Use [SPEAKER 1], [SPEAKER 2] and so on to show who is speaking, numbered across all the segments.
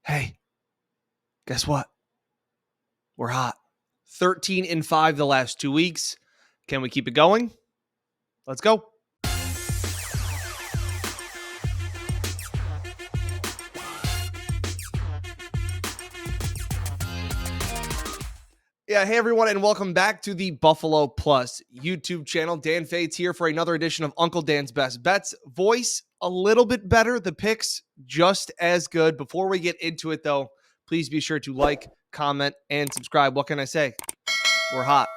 [SPEAKER 1] Hey, guess what? We're hot. 13-5 the last 2 weeks. Can we keep it going? Let's go. Yeah, hey everyone, and welcome back to the Buffalo Plus YouTube channel. Dan Fades here for another edition of Uncle Dan's Best Bets. Voice a little bit better, the picks just as good. Before we get into it, though, please be sure to like, comment, and subscribe. What can I say? We're hot.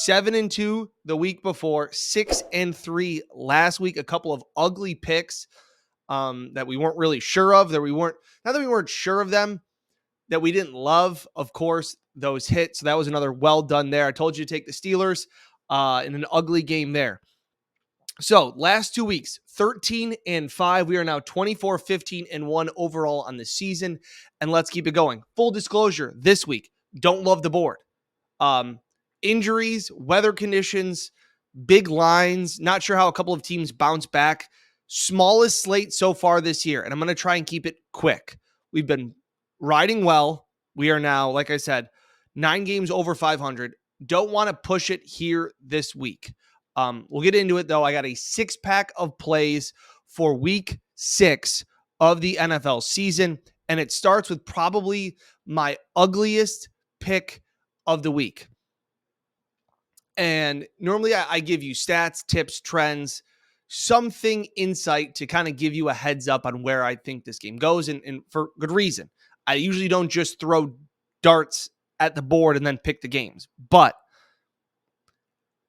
[SPEAKER 1] 7-2 the week before, 6-3 last week. A couple of ugly picks that we weren't really sure of. Not that we weren't sure of them, that we didn't love. Of course, those hit. So that was another well done there. I told you to take the Steelers in an ugly game there. So last 2 weeks, 13-5. We are now 24-15-1 overall on the season. And let's keep it going. Full disclosure, this week, don't love the board. Injuries, weather conditions, big lines. Not sure how a couple of teams bounce back. Smallest slate so far this year. And I'm going to try and keep it quick. We've been riding well. We are now, like I said, 9 games over 500. Don't want to push it here this week. We'll get into it, though. I got a 6-pack of plays for week 6 of the NFL season. And it starts with probably my ugliest pick of the week. And normally I give you stats, tips, trends, something insight to kind of give you a heads up on where I think this game goes, and for good reason. I usually don't just throw darts at the board and then pick the games. But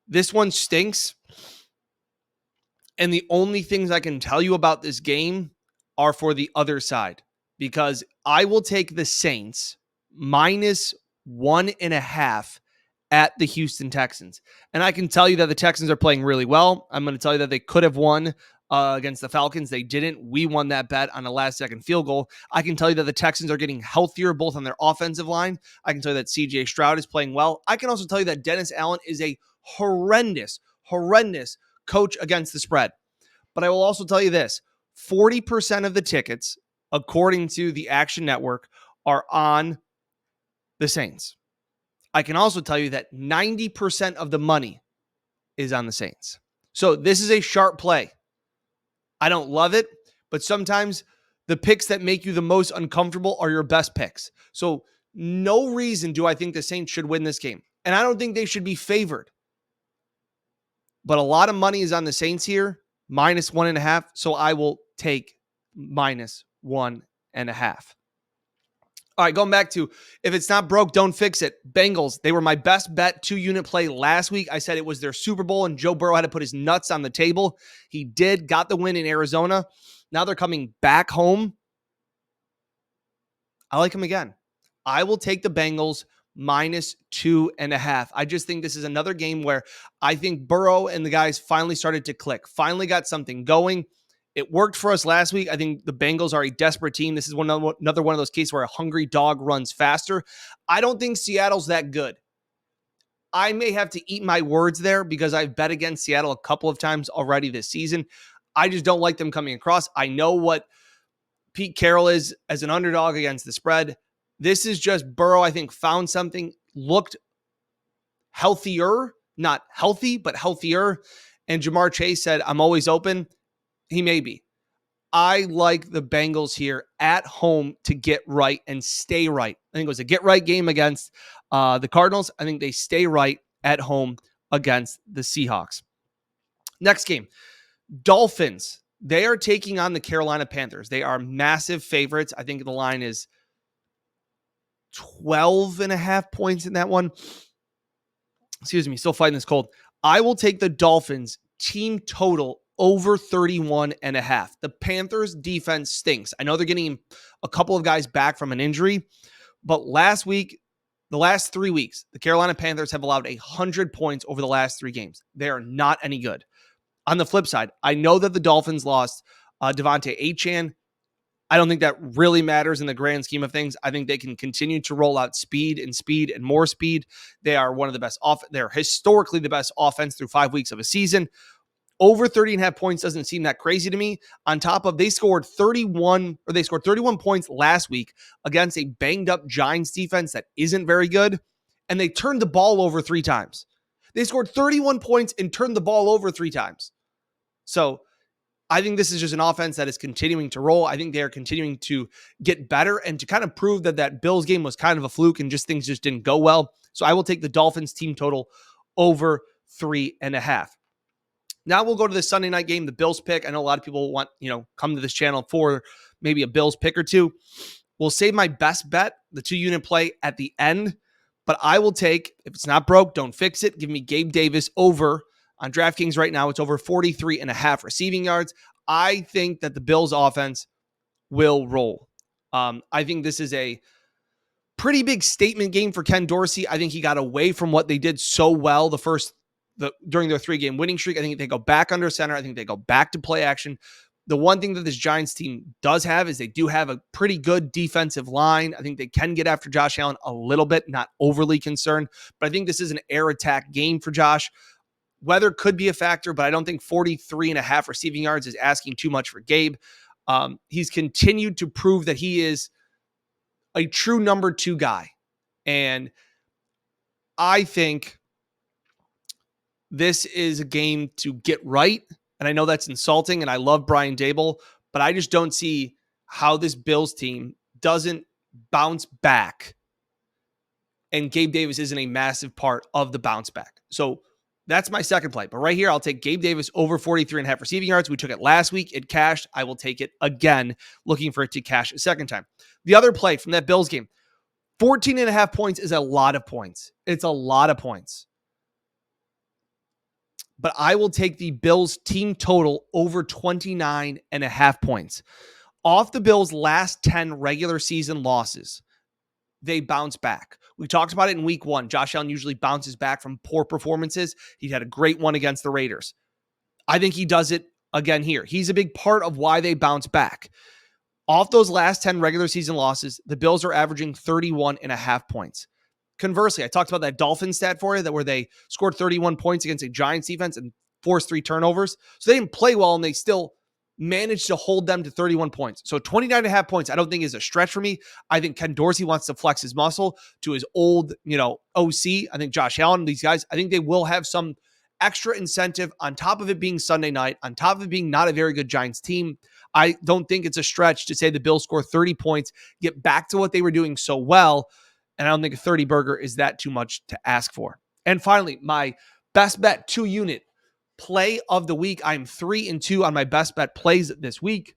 [SPEAKER 1] this one stinks. And the only things I can tell you about this game are for the other side, because I will take the Saints minus 1.5 at the Houston Texans. And I can tell you that the Texans are playing really well. I'm going to tell you that they could have won against the Falcons. They didn't. We won that bet on a last-second field goal. I can tell you that the Texans are getting healthier, both on their offensive line. I can tell you that C.J. Stroud is playing well. I can also tell you that Dennis Allen is a horrendous coach against the spread. But I will also tell you this. 40% of the tickets, according to the Action Network, are on the Saints. I can also tell you that 90% of the money is on the Saints. So this is a sharp play. I don't love it, but sometimes the picks that make you the most uncomfortable are your best picks. So no reason do I think the Saints should win this game. And I don't think they should be favored. But a lot of money is on the Saints here, minus 1.5. So I will take minus 1.5. All right, going back to, if it's not broke, don't fix it. Bengals, they were my best bet 2-unit play last week. I said it was their Super Bowl and Joe Burrow had to put his nuts on the table. He did, got the win in Arizona. Now they're coming back home. I like him again. I will take the Bengals minus 2.5. I just think this is another game where I think Burrow and the guys finally started to click, finally got something going. It worked for us last week. I think the Bengals are a desperate team. This is another one of those cases where a hungry dog runs faster. I don't think Seattle's that good. I may have to eat my words there because I've bet against Seattle a couple of times already this season. I just don't like them coming across. I know what Pete Carroll is as an underdog against the spread. This is just Burrow, I think, found something, looked healthier, not healthy, but healthier. And Jamar Chase said, I'm always open. He may be. I like the Bengals here at home to get right and stay right. I think it was a get right game against the Cardinals. I think they stay right at home against the Seahawks. Next game, Dolphins. They are taking on the Carolina Panthers. They are massive favorites. I think the line is 12.5 points in that one. Excuse me, still fighting this cold. I will take the Dolphins team total over 31.5. The Panthers defense stinks. I know they're getting a couple of guys back from an injury, but the last 3 weeks, the Carolina Panthers have allowed 100 points over the last 3 games. They are not any good. On the flip side, I know that the Dolphins lost Devontae Achane. I don't think that really matters in the grand scheme of things. I think they can continue to roll out speed and more speed. They are one of the best they're historically the best offense through 5 weeks of a season. Over 30.5 points doesn't seem that crazy to me. On top of they scored 31 points last week against a banged up Giants defense that isn't very good. And they turned the ball over 3 times. They scored 31 points and turned the ball over 3 times. So I think this is just an offense that is continuing to roll. I think they are continuing to get better and to kind of prove that that Bills game was kind of a fluke and just things just didn't go well. So I will take the Dolphins team total over 3.5. Now we'll go to the Sunday night game, the Bills pick. I know a lot of people want, come to this channel for maybe a Bills pick or two. We'll save my best bet, the 2-unit play, at the end. But I will take, if it's not broke, don't fix it. Give me Gabe Davis over on DraftKings right now. It's over 43.5 receiving yards. I think that the Bills offense will roll. I think this is a pretty big statement game for Ken Dorsey. I think he got away from what they did so well during their 3-game winning streak. I think they go back under center. I think they go back to play action. The one thing that this Giants team does have is they do have a pretty good defensive line. I think they can get after Josh Allen a little bit, not overly concerned, but I think this is an air attack game for Josh. Weather could be a factor, but I don't think 43.5 receiving yards is asking too much for Gabe. He's continued to prove that he is a true number 2 guy. And I think this is a game to get right. And I know that's insulting, and I love Brian Daboll, but I just don't see how this Bills team doesn't bounce back. And Gabe Davis isn't a massive part of the bounce back. So that's my second play. But right here, I'll take Gabe Davis over 43.5 receiving yards. We took it last week. It cashed. I will take it again, looking for it to cash a second time. The other play from that Bills game, 14.5 points is a lot of points. It's a lot of points. But I will take the Bills team total over 29.5 points. Off the Bills' last 10 regular season losses, they bounce back. We talked about it in week 1. Josh Allen usually bounces back from poor performances. He had a great one against the Raiders. I think he does it again here. He's a big part of why they bounce back. Off those last 10 regular season losses, the Bills are averaging 31.5 points. Conversely, I talked about that Dolphins stat for you, where they scored 31 points against a Giants defense and forced 3 turnovers. So they didn't play well, and they still managed to hold them to 31 points. So 29.5 points, I don't think is a stretch for me. I think Ken Dorsey wants to flex his muscle to his old, OC. I think Josh Allen, these guys, I think they will have some extra incentive on top of it being Sunday night, on top of it being not a very good Giants team. I don't think it's a stretch to say the Bills score 30 points, get back to what they were doing so well. And I don't think a 30 burger is that too much to ask for. And finally, my best bet 2-unit play of the week. I'm 3-2 on my best bet plays this week.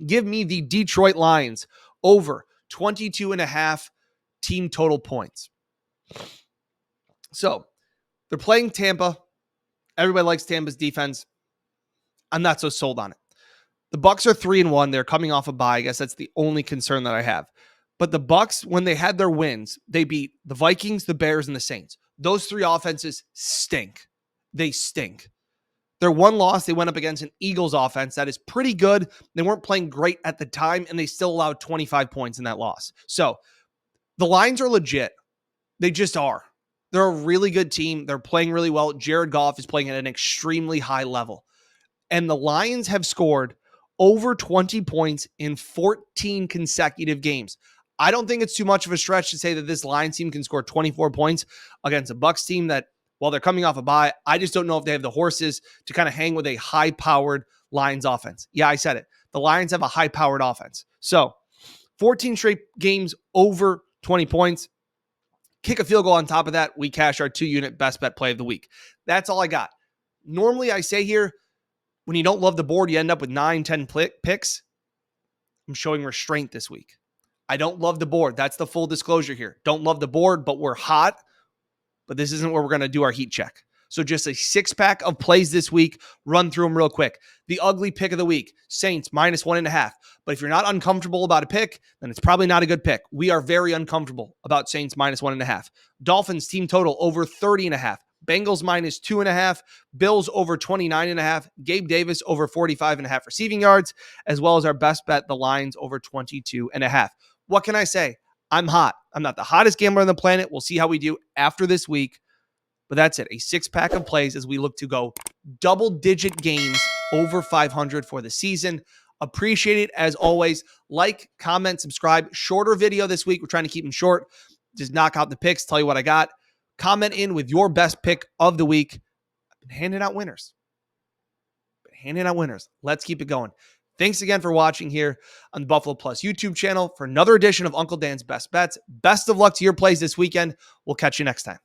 [SPEAKER 1] Give me the Detroit Lions over 22.5 team total points. So they're playing Tampa. Everybody likes Tampa's defense. I'm not so sold on it. The Bucs are 3-1. They're coming off a bye. I guess that's the only concern that I have. But the Bucs, when they had their wins, they beat the Vikings, the Bears, and the Saints. Those 3 offenses stink. They stink. Their one loss, they went up against an Eagles offense that is pretty good. They weren't playing great at the time, and they still allowed 25 points in that loss. So the Lions are legit. They just are. They're a really good team. They're playing really well. Jared Goff is playing at an extremely high level. And the Lions have scored over 20 points in 14 consecutive games. I don't think it's too much of a stretch to say that this Lions team can score 24 points against a Bucs team that, while they're coming off a bye, I just don't know if they have the horses to kind of hang with a high-powered Lions offense. Yeah, I said it. The Lions have a high-powered offense. So 14 straight games over 20 points. Kick a field goal on top of that. We cash our 2-unit best bet play of the week. That's all I got. Normally, I say here, when you don't love the board, you end up with 9, 10 picks. I'm showing restraint this week. I don't love the board. That's the full disclosure here. Don't love the board, but we're hot. But this isn't where we're going to do our heat check. So just a 6-pack of plays this week. Run through them real quick. The ugly pick of the week, Saints -1.5. But if you're not uncomfortable about a pick, then it's probably not a good pick. We are very uncomfortable about Saints -1.5. Dolphins team total over 30.5. Bengals -2.5. Bills over 29.5. Gabe Davis over 45.5 receiving yards, as well as our best bet, the Lions over 22.5. What can I say? I'm hot. I'm not the hottest gambler on the planet. We'll see how we do after this week. But that's it. A 6-pack of plays as we look to go double-digit gains over 500 for the season. Appreciate it as always. Like, comment, subscribe. Shorter video this week. We're trying to keep them short. Just knock out the picks, tell you what I got. Comment in with your best pick of the week. I've been handing out winners. Let's keep it going. Thanks again for watching here on the Buffalo Plus YouTube channel for another edition of Uncle Dan's Best Bets. Best of luck to your plays this weekend. We'll catch you next time.